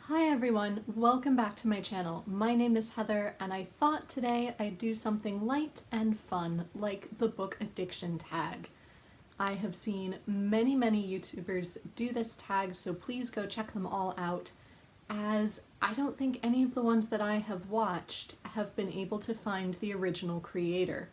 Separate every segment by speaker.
Speaker 1: Hi everyone, welcome back to my channel. My name is Heather and I thought today I'd do something light and fun like the book addiction tag. I have seen many YouTubers do this tag, so please go check them all out, as I don't think any of the ones that I have watched have been able to find the original creator.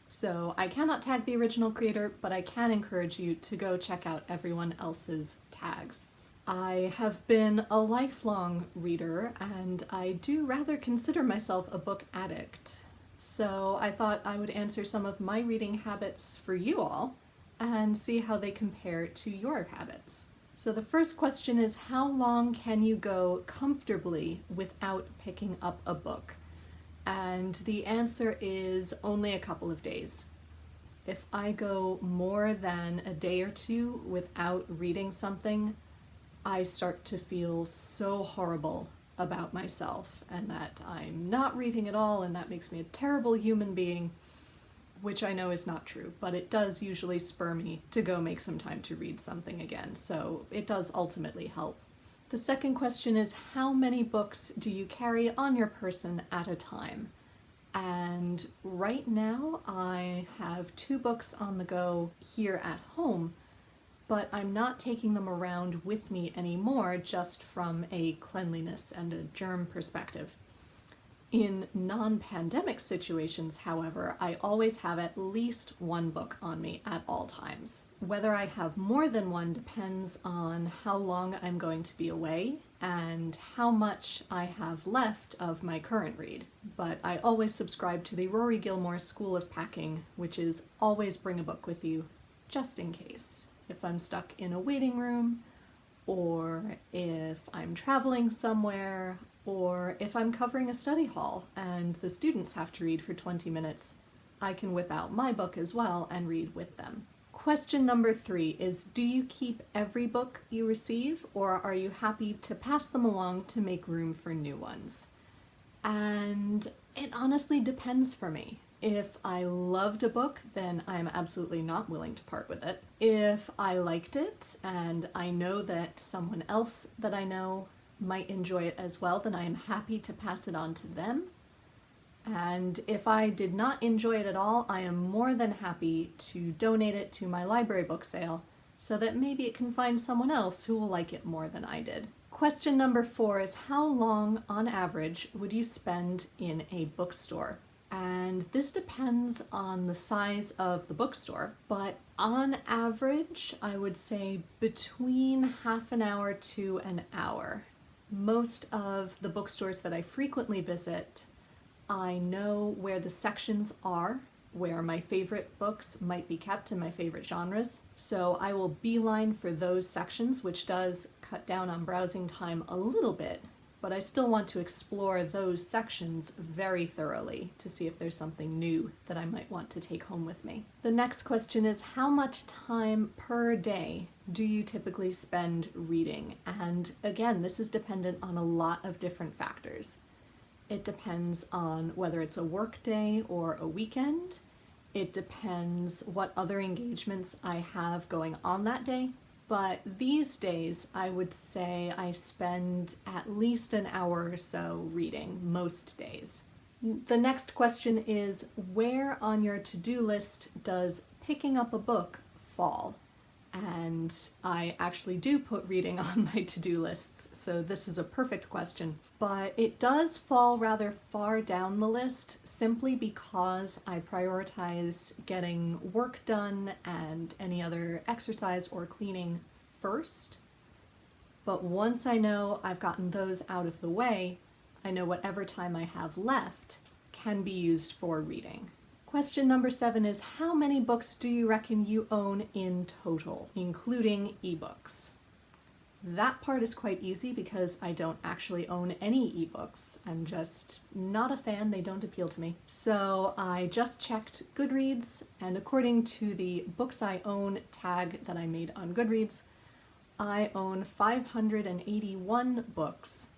Speaker 1: So I cannot tag the original creator, but I can encourage you to go check out everyone else's tags. I have been a lifelong reader and I do rather consider myself a book addict. So I thought I would answer some of my reading habits for you all and see how they compare to your habits. So the first question is, how long can you go comfortably without picking up a book? And the answer is only a couple of days. If I go more than a day or two without reading something, I start to feel so horrible about myself and that I'm not reading at all, and that makes me a terrible human being, which I know is not true, but it does usually spur me to go make some time to read something again, so it does ultimately help. The second question is, how many books do you carry on your person at a time? And right now I have 2 books on the go here at home, but I'm not taking them around with me anymore just from a cleanliness and a germ perspective. In non-pandemic situations, however, I always have at least 1 book on me at all times. Whether I have more than one depends on how long I'm going to be away and how much I have left of my current read. But I always subscribe to the Rory Gilmore School of Packing, which is always bring a book with you, just in case. If I'm stuck in a waiting room, or if I'm traveling somewhere, or if I'm covering a study hall and the students have to read for 20 minutes, I can whip out my book as well and read with them. Question number 3 is, do you keep every book you receive, or are you happy to pass them along to make room for new ones? And it honestly depends for me. If I loved a book, then I'm absolutely not willing to part with it. If I liked it and I know that someone else that I know might enjoy it as well, then I am happy to pass it on to them. And if I did not enjoy it at all, I am more than happy to donate it to my library book sale so that maybe it can find someone else who will like it more than I did. Question number 4 is, how long on average would you spend in a bookstore? And this depends on the size of the bookstore, but on average, I would say between half an hour to an hour. Most of the bookstores that I frequently visit, I know where the sections are, where my favorite books might be kept in my favorite genres, so I will beeline for those sections, which does cut down on browsing time a little bit, but I still want to explore those sections very thoroughly to see if there's something new that I might want to take home with me. The next question is, how much time per day do you typically spend reading? And again, this is dependent on a lot of different factors. It depends on whether it's a work day or a weekend. It depends what other engagements I have going on that day. But these days, I would say I spend at least an hour or so reading, most days. The next question is, where on your to-do list does picking up a book fall? And I actually do put reading on my to-do lists, so this is a perfect question. But it does fall rather far down the list simply because I prioritize getting work done and any other exercise or cleaning first. But once I know I've gotten those out of the way, I know whatever time I have left can be used for reading. Question number 7 is, how many books do you reckon you own in total, including ebooks? That part is quite easy because I don't actually own any ebooks. I'm just not a fan, they don't appeal to me. So I just checked Goodreads, and according to the books I own tag that I made on Goodreads, I own 581 books,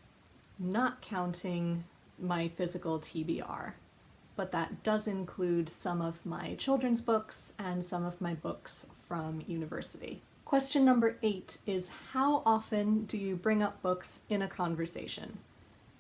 Speaker 1: not counting my physical TBR. But that does include some of my children's books and some of my books from university. Question number 8 is, how often do you bring up books in a conversation?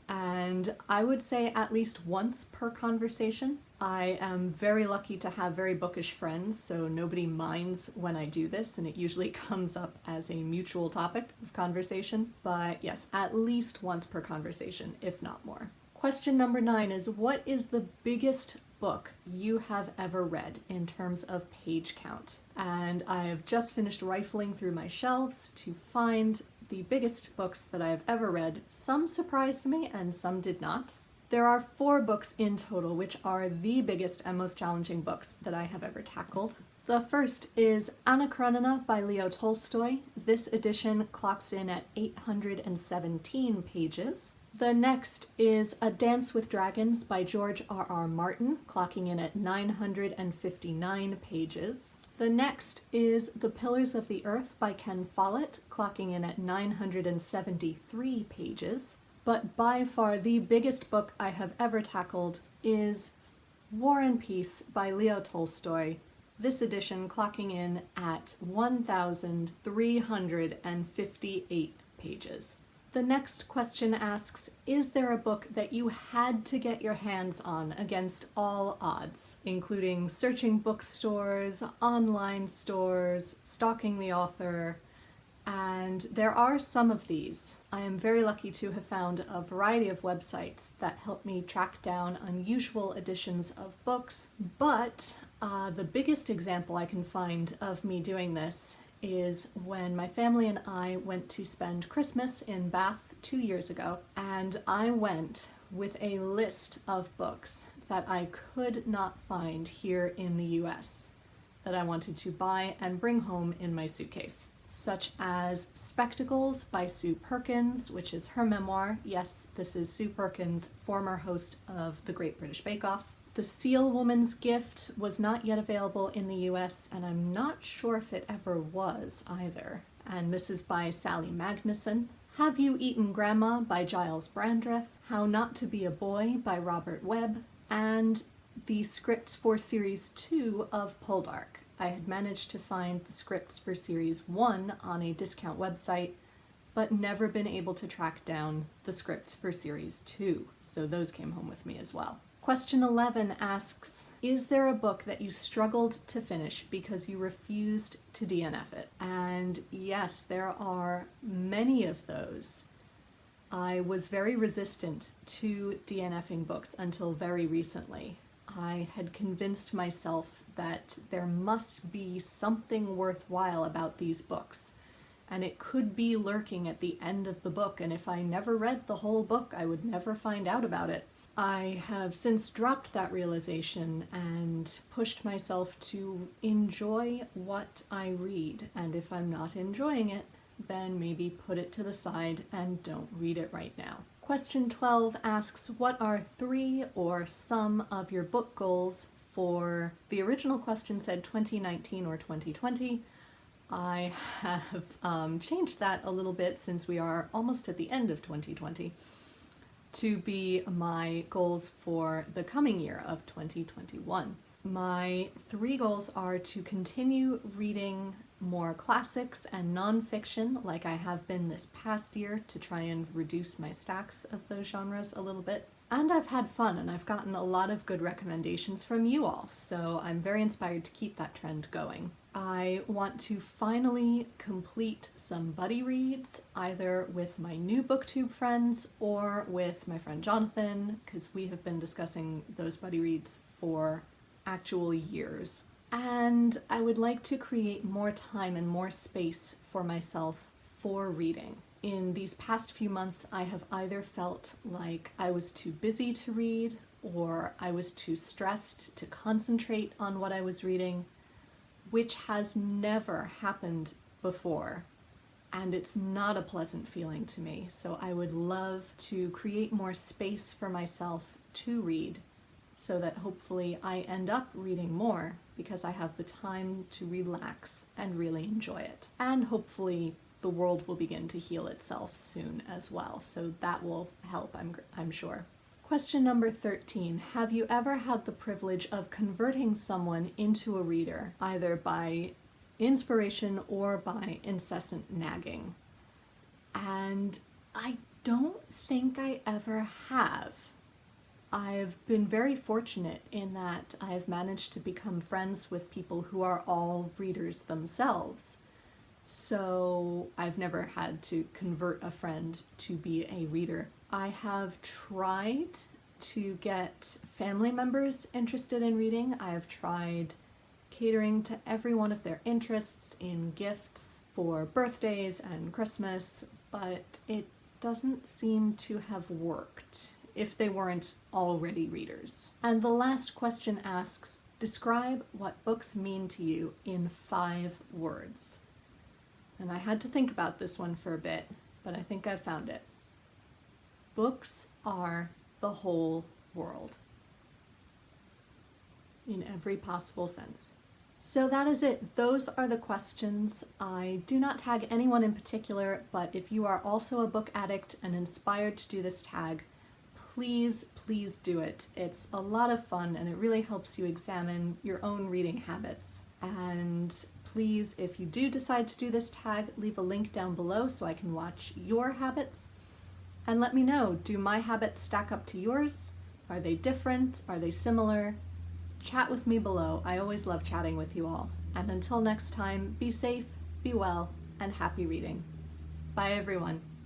Speaker 1: And I would say at least once per conversation. I am very lucky to have very bookish friends, so nobody minds when I do this, and it usually comes up as a mutual topic of conversation. But yes, at least once per conversation, if not more. Question number 9 is, what is the biggest book you have ever read in terms of page count? And I have just finished rifling through my shelves to find the biggest books that I have ever read. Some surprised me and some did not. There are 4 books in total, which are the biggest and most challenging books that I have ever tackled. The first is Anna Karenina by Leo Tolstoy. This edition clocks in at 817 pages. The next is A Dance with Dragons by George R.R. Martin, clocking in at 959 pages. The next is The Pillars of the Earth by Ken Follett, clocking in at 973 pages. But by far the biggest book I have ever tackled is War and Peace by Leo Tolstoy, this edition clocking in at 1,358 pages. The next question asks, is there a book that you had to get your hands on against all odds, including searching bookstores, online stores, stalking the author? And there are some of these. I am very lucky to have found a variety of websites that help me track down unusual editions of books, but the biggest example I can find of me doing this is when my family and I went to spend Christmas in Bath 2 years ago, and I went with a list of books that I could not find here in the US that I wanted to buy and bring home in my suitcase, such as Spectacles by Sue Perkins, which is her memoir. Yes, this is Sue Perkins, former host of The Great British Bake Off. The Seal Woman's Gift was not yet available in the US, and I'm not sure if it ever was either. And this is by Sally Magnuson. Have You Eaten Grandma by Giles Brandreth. How Not to Be a Boy by Robert Webb. And the scripts for Series 2 of Poldark. I had managed to find the scripts for Series 1 on a discount website, but never been able to track down the scripts for Series 2, so those came home with me as well. Question 11 asks, is there a book that you struggled to finish because you refused to DNF it? And yes, there are many of those. I was very resistant to DNFing books until very recently. I had convinced myself that there must be something worthwhile about these books, and it could be lurking at the end of the book, and if I never read the whole book, I would never find out about it. I have since dropped that realization and pushed myself to enjoy what I read, and if I'm not enjoying it, then maybe put it to the side and don't read it right now. Question 12 asks, what are 3 or some of your book goals for, the original question said 2019 or 2020. I have changed that a little bit since we are almost at the end of 2020 to be my goals for the coming year of 2021. My 3 goals are to continue reading more classics and nonfiction like I have been this past year to try and reduce my stacks of those genres a little bit. And I've had fun and I've gotten a lot of good recommendations from you all, so I'm very inspired to keep that trend going. I want to finally complete some buddy reads, either with my new booktube friends or with my friend Jonathan, because we have been discussing those buddy reads for actual years. And I would like to create more time and more space for myself for reading. In these past few months, I have either felt like I was too busy to read, or I was too stressed to concentrate on what I was reading, which has never happened before. And it's not a pleasant feeling to me. So I would love to create more space for myself to read, so that hopefully I end up reading more because I have the time to relax and really enjoy it. And hopefully the world will begin to heal itself soon as well, so that will help, I'm sure. Question number 13. Have you ever had the privilege of converting someone into a reader, either by inspiration or by incessant nagging. And I don't think I ever have. I've been very fortunate in that I've managed to become friends with people who are all readers themselves. So I've never had to convert a friend to be a reader. I have tried to get family members interested in reading. I have tried catering to every one of their interests in gifts for birthdays and Christmas, but it doesn't seem to have worked if they weren't already readers. And the last question asks, describe what books mean to you in 5 words. And I had to think about this one for a bit, but I think I've found it. Books are the whole world. In every possible sense. So that is it. Those are the questions. I do not tag anyone in particular, but if you are also a book addict and inspired to do this tag, please do it. It's a lot of fun and it really helps you examine your own reading habits. And please, if you do decide to do this tag, leave a link down below so I can watch your habits. And let me know, do my habits stack up to yours? Are they different? Are they similar? Chat with me below. I always love chatting with you all. And until next time, be safe, be well, and happy reading. Bye everyone.